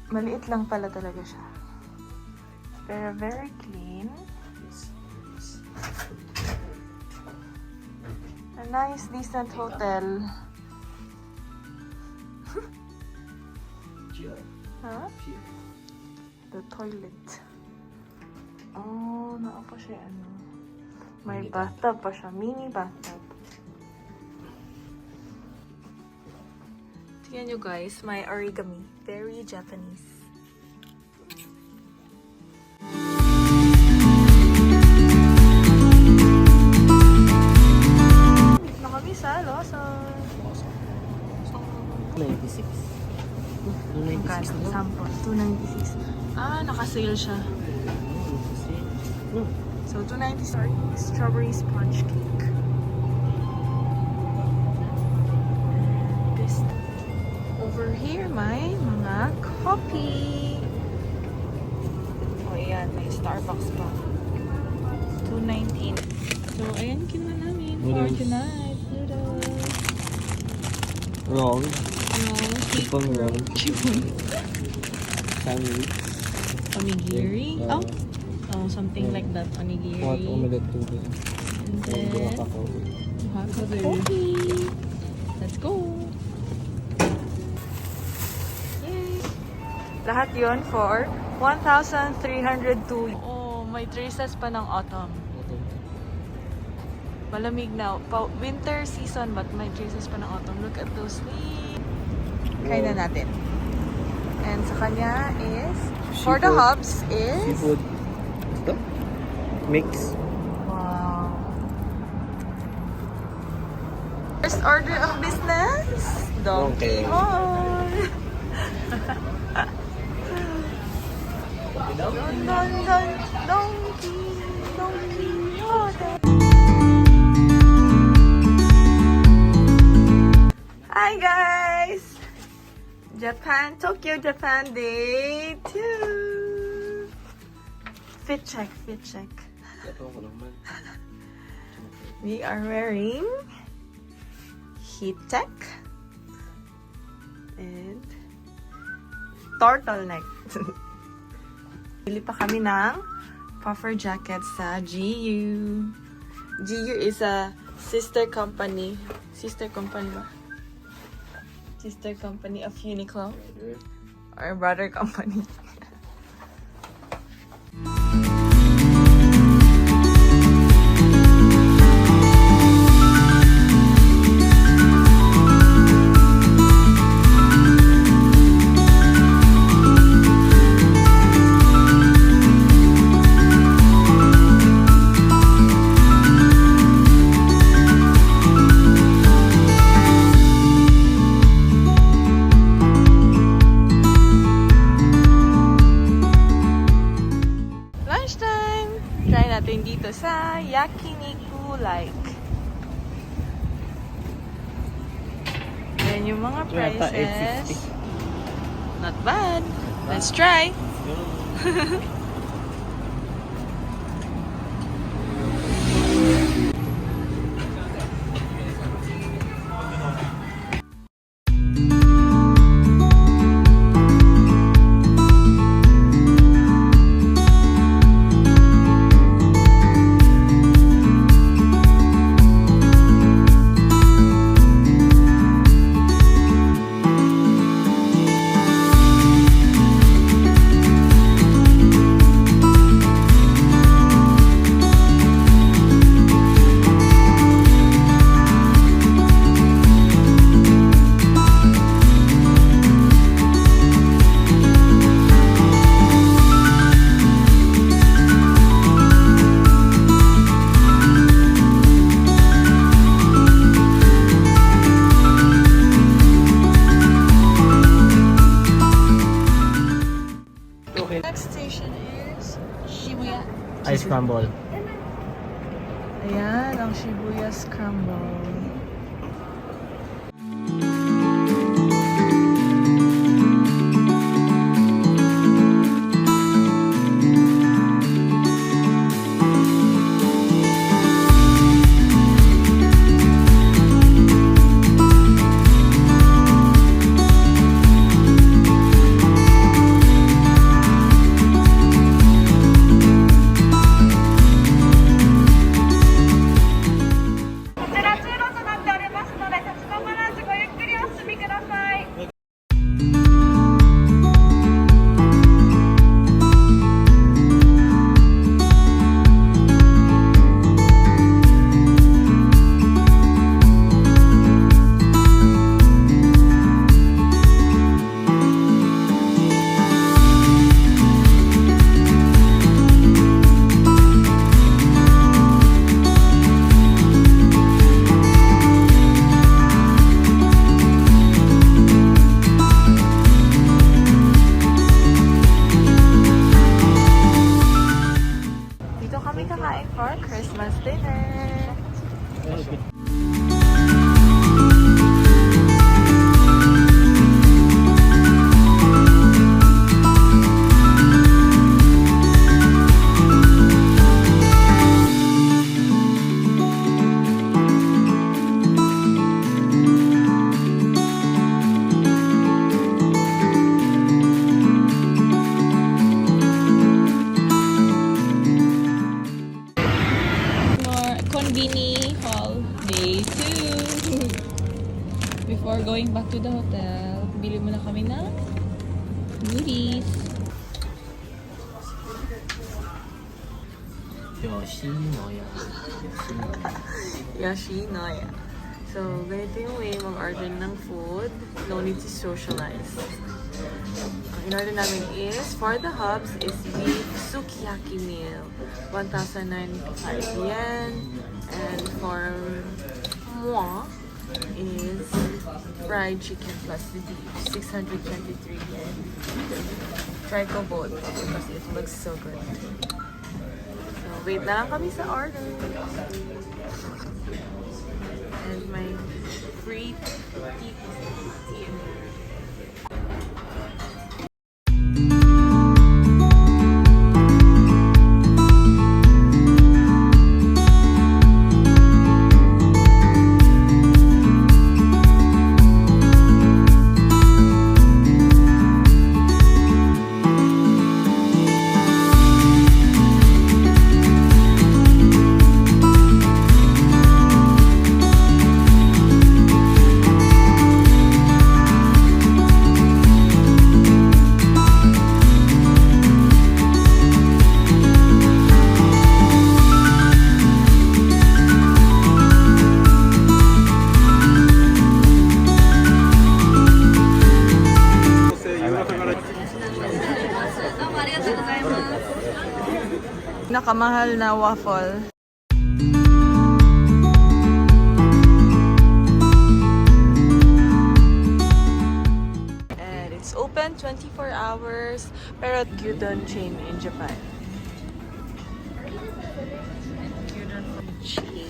Maliit lang pala talaga siya. Pero very clean. A nice, decent hotel. Huh? The toilet. Oh, naa pa siya ano. May bathtub pa siya. Mini bathtub. Tingnan nyo guys, my origami. Very Japanese. Dito na kami sa Lawson. 96. 296 na. Sample. 296. Ah, nakasale siya. So, 290 strawberry sponge cake. This. Over here, may mga coffee. Oh, ayan. May Starbucks pa. 219. So, ayan, kinuha namin for Noodles. tonight. Noodles. Wrong. No, Chipong wrong. Chipong. Sandwich. Onigiri. Oh, something like that. Onigiri. Hot omelette tubig. And then, hot coffee. Let's go. Yay! Lahat yon for 1,302. Oh, may traces pa ng autumn. Malamig na. Winter season, but may traces pa ng autumn. Look at those leaves. Kain na natin. And sa kanya is, for the Seafood. hubs is... Seafood. Ito? Mix. Wow. First order of business? Donkey Donkey. Hall. Don, don, don, donkey, donkey Hall. Hi guys! Japan, Tokyo, Japan day 2. Fit check, fit check. We are wearing heat tech and turtleneck. Bili pa kami ng puffer jacket sa GU. GU is a sister company. Sister company ba? Sister company of Uniqlo. Or brother company. Lunchtime! Try natin dito sa Yakiniku Like. Yan yung mga prices. Not bad. Let's try! Next station is Shibuya. Ice crumble. Ayan, ang Shibuya Scramble. More Conveni Hall Day 2. Before going back to the hotel, bili muna kami ng goodies. Yoshinoya. Yoshinoya. So, ganito yung way mag-order ng food. No need to socialize. Ang in-order namin is, for the hubs, is beef sukiyaki meal. 1,095 yen. And for moi is fried chicken plus the beef. 623 yen. Try ko both because it looks so good. So, wait na lang kami sa order. And my free tea here. Nakamahal na waffle. And it's open 24 hours, pero gyudon chain in Japan. Gyudon from cheese.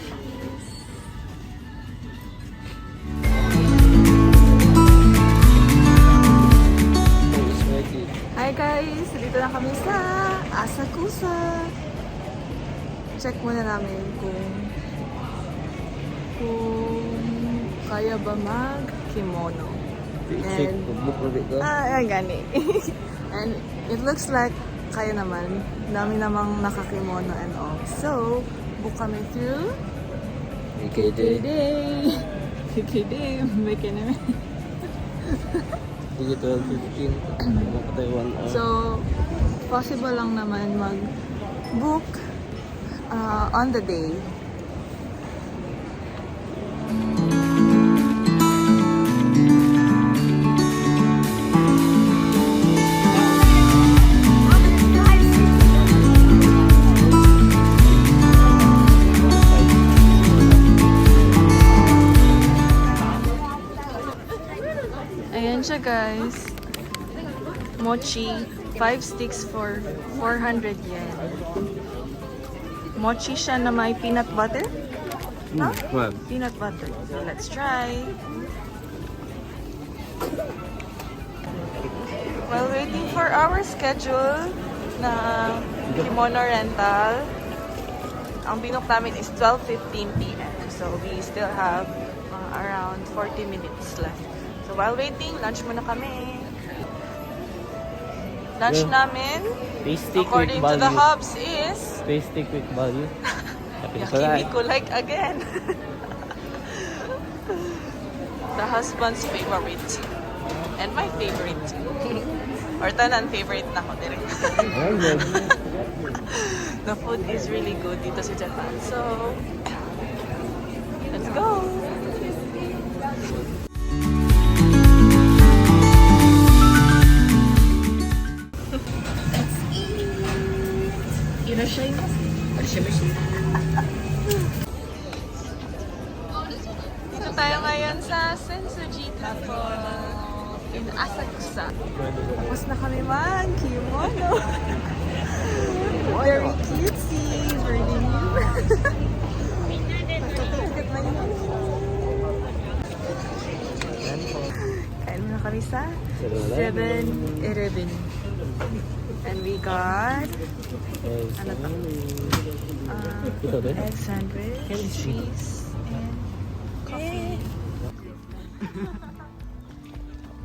Hi guys! Dito na kami sa Asakusa. Check muna namin kung kaya ba mag-kimono. Check, book ulit ko. Ayan gani. And it looks like kaya naman. Dami namang nakakimono and all. So, book kami through KKD. KKD. May naman. Sige, 12:15. Makatay 1 hour. So, possible lang naman mag-book on the day. Ayan siya guys. Mochi, 5 sticks for 400 yen. Mochi siya na may peanut butter. Huh? Well, Peanut butter. So let's try. While waiting for our schedule na kimono rental, ang binook namin is 12:15 p.m. So we still have around 40 minutes left. So while waiting, lunch muna kami. Lunch Yeah. namin, tasty according quick to the value. hubs, is Tasty quick value. yakiniku like again. The husband's favorite. And my favorite. Or tanan favorite na ko direct. The food is really good dito sa Japan. So, let's go! Dito tayo ngayon sa Sensoji Temple in Asakusa. Tapos na kami mag-kimono. Very cutesy. Very new. Look at my kami sa 7-Eleven. And we got ano to? Egg sandwich, cheese, and coffee.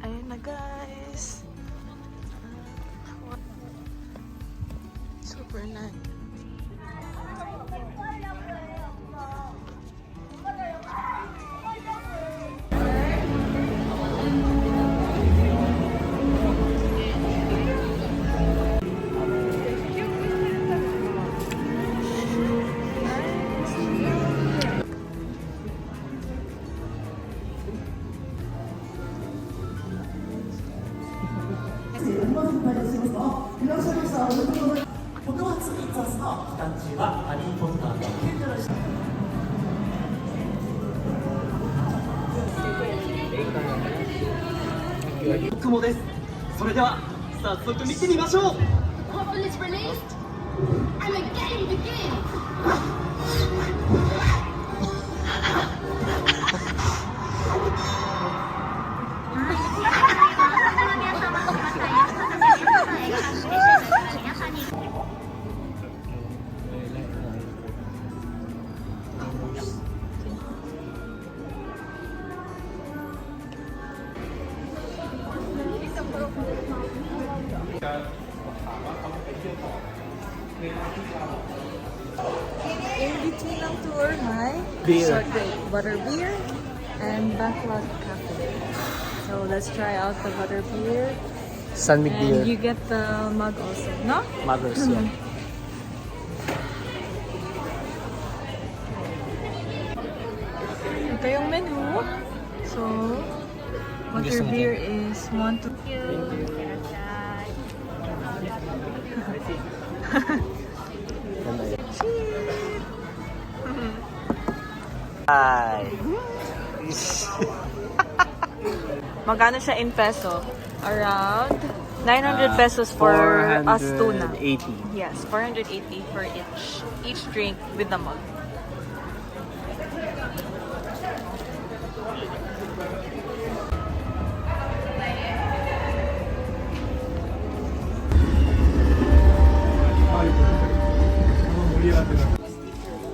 Ayun na guys. Super nice.雲です。それでは早速見てみましょう。 Weapon is released, and the game begins! In between ng tour, may Beer. short break, butter beer, and backlog cafe. So let's try out the butter beer. San Mig And you beer. get the mug also, no? Mothers, yeah. Ito yung menu. So, butter Gusto mo beer is 1 to... Hi. Magkano siya in peso? Around 900 pesos for us tuna. 480. Yes, 480 for each drink with the mug.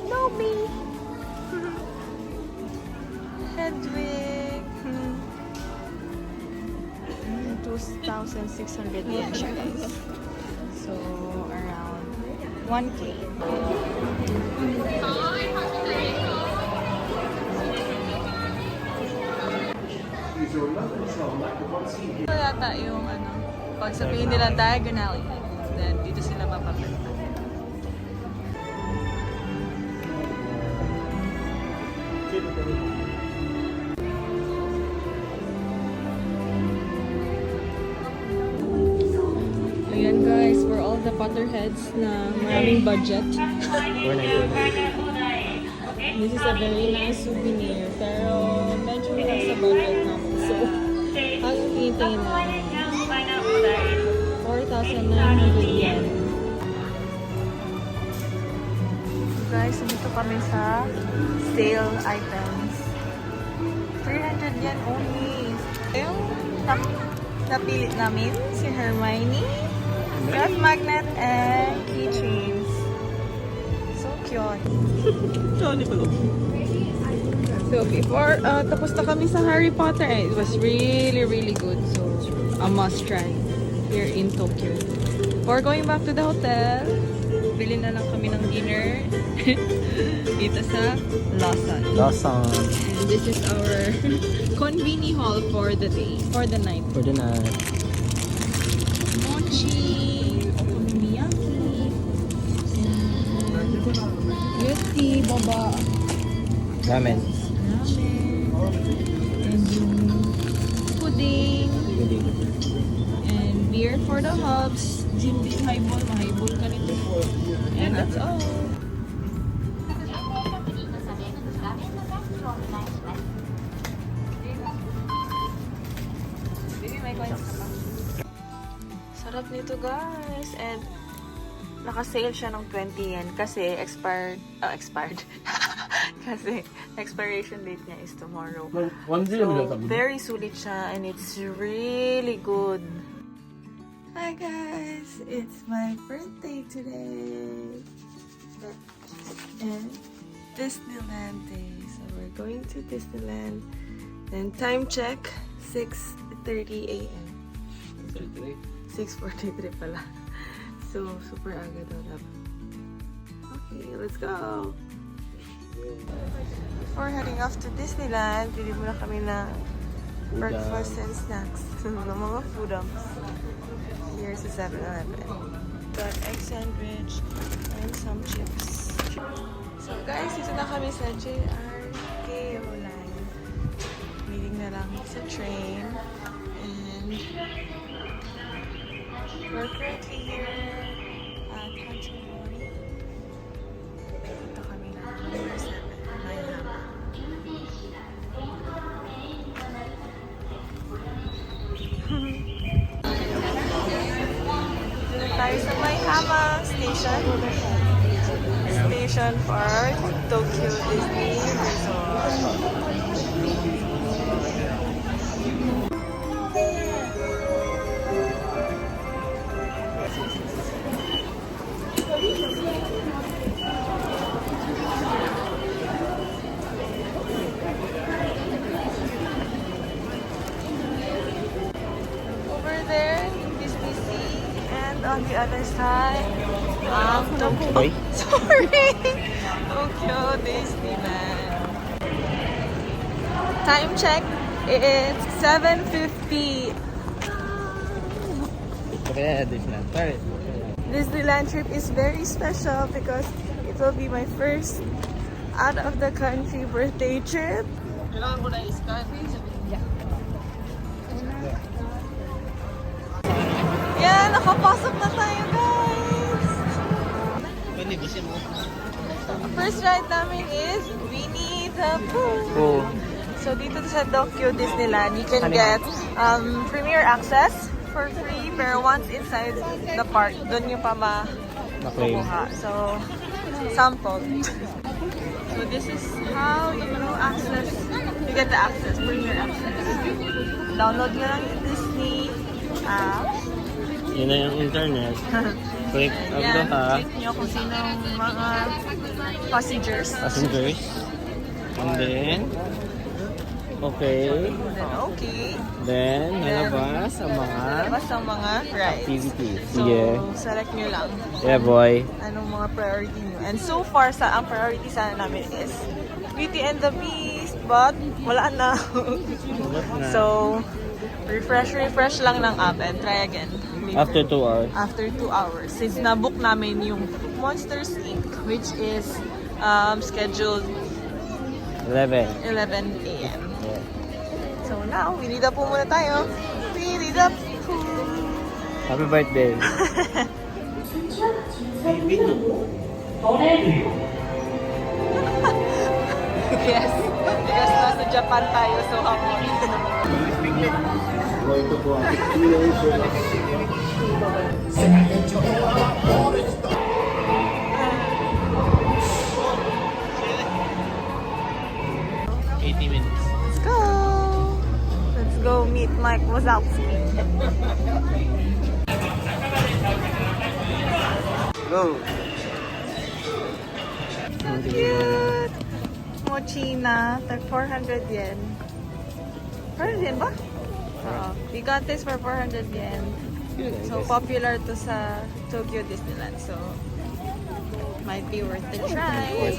No me. Hedwig. 2,600 yen siya, guys. So, around 1K. Ito yata yung ano, pag sabihin nila diagonally, then dito sila mapapalitan. Ayan guys, for all the Potterheads na maraming budget. 490. This is a very nice souvenir, pero medyo nasa budget namin. So, ang tingin na 4,900 yen. Guys, dito kami sa sale items. 300 yen only. Yung napili namin si Hermione, ref magnet, and keychains. So cute. So before, tapos na kami sa Harry Potter. It was really, really good. So, a must try here in Tokyo. Before going back to the hotel, bili na lang kami ng dinner dito sa Lawson. Lawson. And this is our conveni hall for the day, for the night. For the night. Mochi, okonomiyaki, Yuti, boba, Ramen. and yung pudding, and beer for the hubs, gin din, highball, mahighball ka nito. And that's all. Baby, may coins ka pa. Sarap nito guys, and naka-sale siya ng 20 yen kasi expired, expired. Kasi expiration date niya is tomorrow. One day lang So, very sulit siya and it's really good. Hi guys! It's my birthday today! And Disneyland day. So we're going to Disneyland. And time check, 6:30 a.m. 6:43 pala. So, super aga daw dapat. Okay, let's go! Before heading off to Disneyland, bili muna kami ng breakfast and snacks. ng mga foodums. Here's the 7-Eleven. Got egg sandwich and some chips. So guys, dito na kami sa JRKO line. Meeting na lang sa train. And we're currently here at Hachiwari. Dito kami na number 7, Maihama. Dito tayo sa Maihama Station. Station for Tokyo Disney Resort. Over there, Disney Sea, and on the other side, Tokyo. Ay. Sorry! Tokyo Disneyland. Time check, it's 7:50. Okay, Disneyland. Alright. Disneyland trip is very special because it will be my first out of the country birthday trip. Kailangan ko na i-scan. Yeah, nakapasok na tayo guys! First ride namin is Winnie the Pooh. Oh. So dito sa Tokyo Disneyland, you can get premier access for free, pero once inside the park, doon yung pa Na-claim. makuha. So, sample. So this is how you access, you get the access, premier access. Download nyo lang yung Disney app. Yun na yung internet. Click up Yan, to ha. click nyo kung sino mga passengers. Passengers. And then, okay. Then, okay. Then, nalabas ang mga Labas ang mga rides. activities. So, Sige. select nyo lang Yeah, boy. anong mga priority nyo. And so far, ang priority sana namin is Beauty and the Beast, but wala na. So, refresh lang ng app and try again. Later. After 2 hours. After 2 hours. Since na-book namin yung Monsters Inc., which is scheduled 11. 11 a.m. Yeah. So now, Winnie the Pooh muna tayo. Winnie the Pooh! Happy birthday. Yes, because nasa Japan tayo, so hamon. Let's go! Let's go meet Mike Wazowski. Go. Cute! Mochina, tag 400 yen. 400 yen ba? We got this for 400 yen. So popular to sa Tokyo Disneyland. So might be worth the try.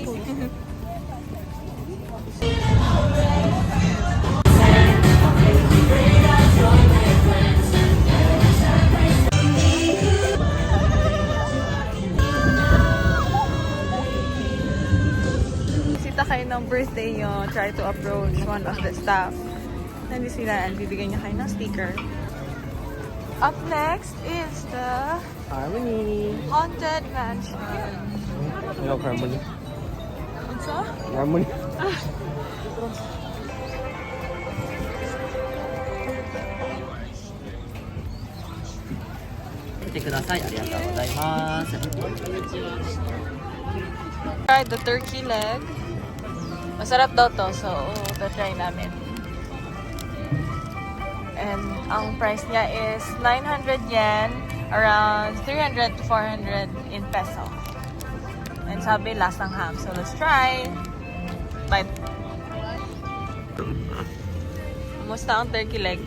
Sita kayo ng birthday nyo, try to approach one of the staff. Nandito sila and bibigyan niya kayo ng sticker. Up next is the Harmony. Haunted Mansion. Ano, Harmony? What's up? Harmony. Try the turkey leg. Masarap daw to, so try namin. And ang price niya is 900 yen, around 300 to 400 in peso. And sabi, lasang ham. So let's try. Bite. Kumusta ang turkey leg?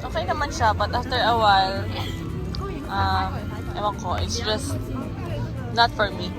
Okay naman siya, but after a while, ewan ko, it's just not for me.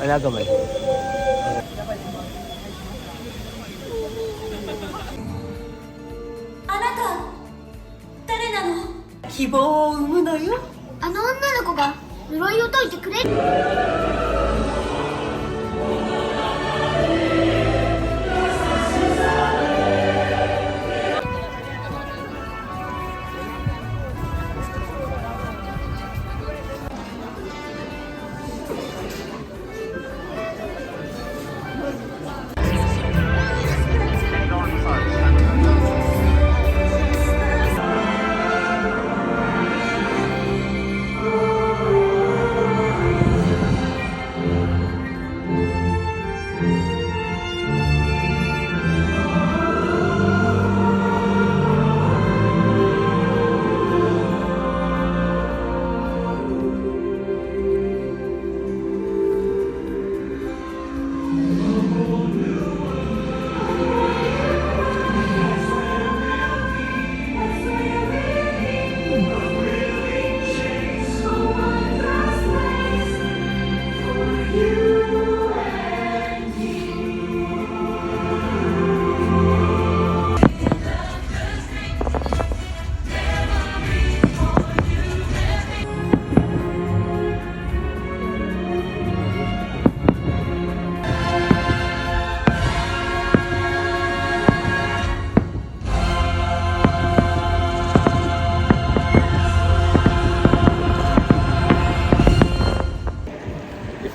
Wala gamay. Aの女の子が呪いを解いてくれる。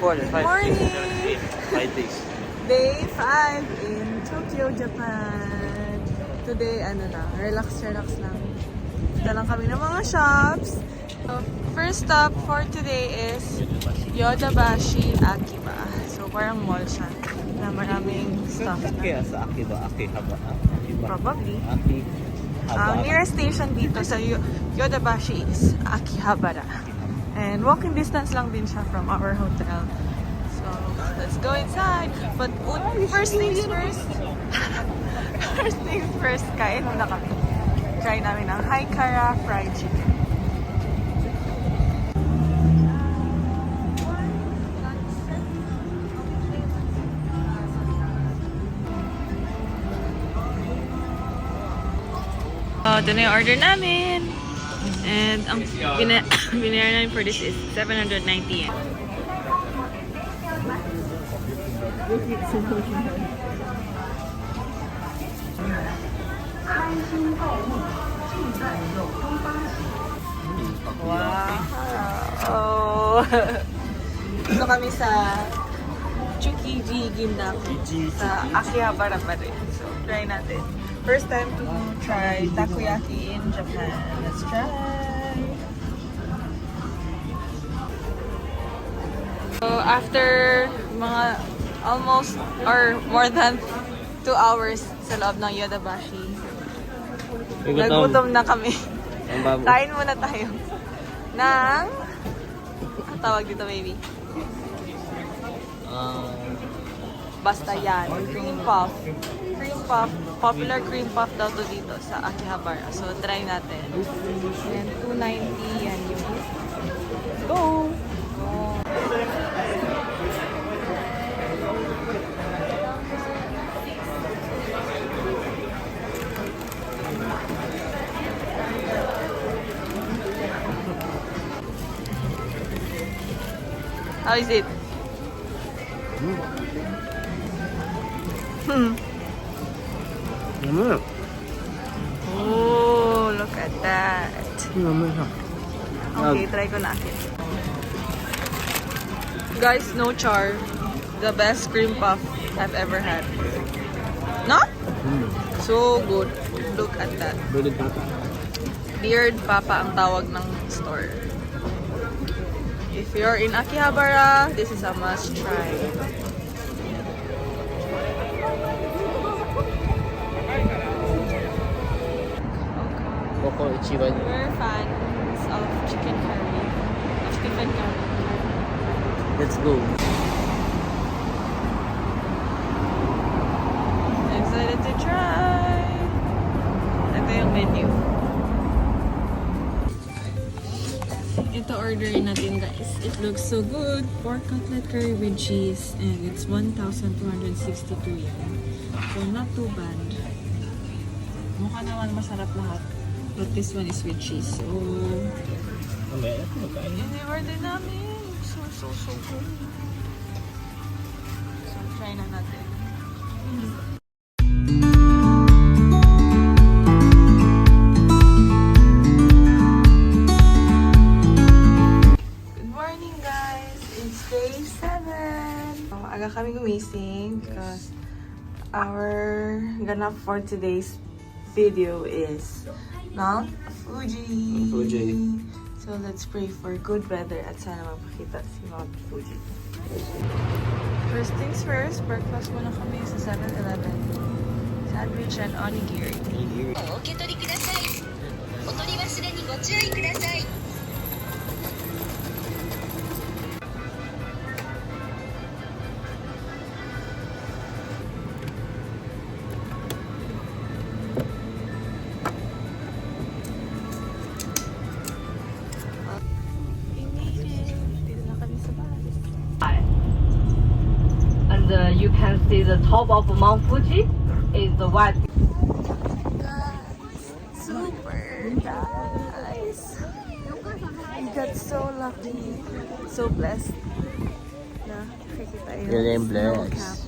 Before the 5 Morning! days. 5 days. Day 5 in Tokyo, Japan. Today, relax lang. Punta lang kami ng mga shops. So, first stop for today is Yodobashi Akiba. So, parang mall siya na maraming stuff na. Kaya sa Akiba, Akihaba. Akiba. Probably. Akihaba. Ang nearest station dito sa Yodobashi is Akihabara. And walking distance lang din siya from our hotel. So, let's go inside. But first things first. First things first, kain muna kami. Try namin ang Haikara fried chicken. Ito na yung order namin. And ang binayaran namin for this is 790 yen. Wow! Dito kami sa Tsukiji Gindaku sa Akihabara pa rin. So, try natin. First time to try takoyaki in Japan. Let's try! So, after mga almost or more than 2 hours sa loob ng Yodobashi, nagutom na kami. Ang babo. Kain muna tayo ng, ang tawag dito, baby? Basta yan. Cream puff. Cream puff. Popular cream puff daw to dito sa Akihabara. So, try natin. And 290 yan yung. Go! How is it? Naman. Oh, look at that. Naman siya. Okay, try ko na akin. Guys, no char. The best cream puff I've ever had. No? So good. Look at that. Bearded papa. Beard Papa ang tawag ng store. If you're in Akihabara, this is a must try. Coco Ichiban. We're fans of chicken curry. Of chicken curry. Let's go. Excited to try. Ito yung menu. Ito orderin natin guys. It looks so good. Pork cutlet curry with cheese and it's 1,262 yen. So not too bad. Mukha naman masarap lahat. But this one is with cheese. So Mamaya, magkain. in-order namin. So good. So try na natin. Good morning guys! It's day 7! Aga kami gumising because our ganap for today's video is Mount Fuji. Fuji. So let's pray for good weather at sana magpakita si Mount Fuji. First things first, breakfast muna kami sa 7-Eleven. Sandwich and onigiri. お受け取りください。お取り忘れにご注意ください。 And you can see the top of Mount Fuji is the white. Super guys! We got so lucky. So blessed. Na nakikita yung Really snow blessed. cap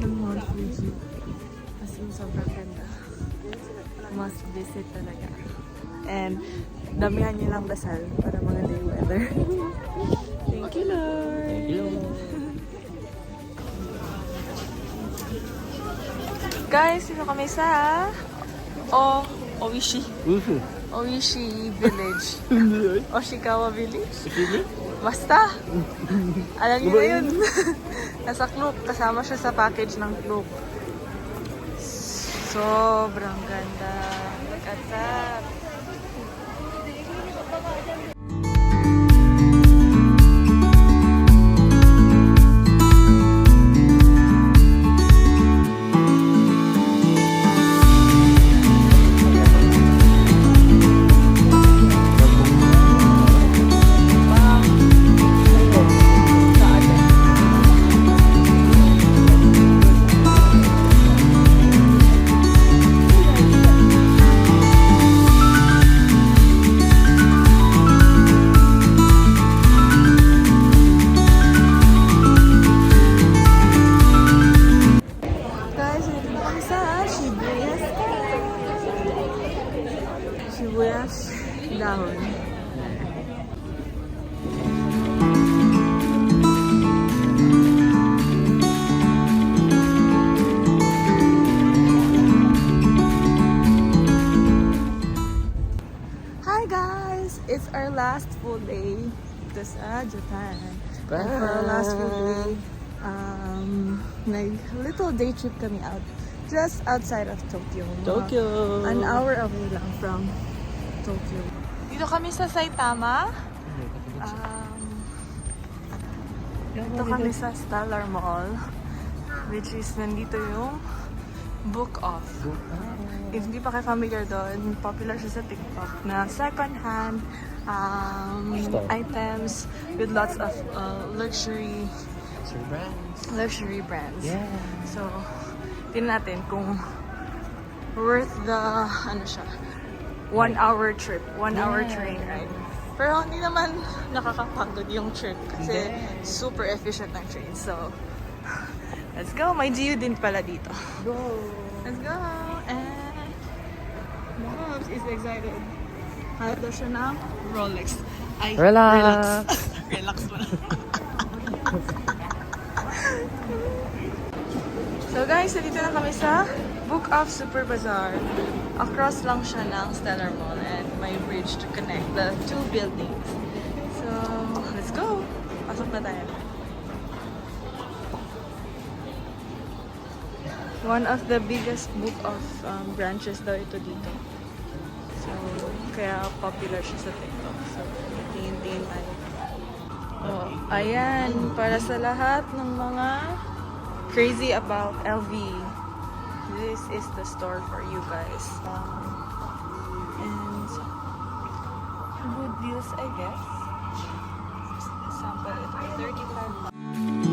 ng Mount Fuji. As in, sobrang ganda. Must visit talaga. And damihan niyo lang dasal para maganda yung weather. Thank you, Lord! Thank you. Guys, dito kami sa Oishi. Oishi Village. Oshikawa Village. Basta. Alam niyo na yun. Nasa Klook. Kasama siya sa package ng Klook. Sobrang ganda. Look at that. Guys, nandito na kami sa Shibuya Sky. Shibuya down. Hi guys! It's our last full day dito sa Japan. And for our last full day, little day trip kami out. Just outside of Tokyo. Tokyo. An hour away lang from Tokyo. Dito kami sa Saitama. Dito kami sa Stellar Mall. Which is nandito yung Book Off. If hindi pa kayo familiar doon, popular siya sa TikTok na second-hand items with lots of luxury brands. Yeah. So, tingnan natin kung worth the 1 hour trip, 1 hour train ride Pero hindi naman nakakapagod yung trip kasi super efficient ng train. So, let's go. May GU din pala dito. Go! Let's go! And Mobs is excited. Hanap daw siya ng Rolex. Ay, Relax. Relax mo na. So guys, dito na kami sa Book of Super Bazaar. Across lang siya ng Stellar Mall and may bridge to connect the two buildings. So, let's go! Pasok na tayo. One of the biggest book of branches daw ito dito. So, kaya popular siya sa TikTok. So, tingin-tingin tayo. Oh, ayan. Para sa lahat ng mga crazy about LV. This is the store for you guys. And good deals, I guess. Sample ito, 35.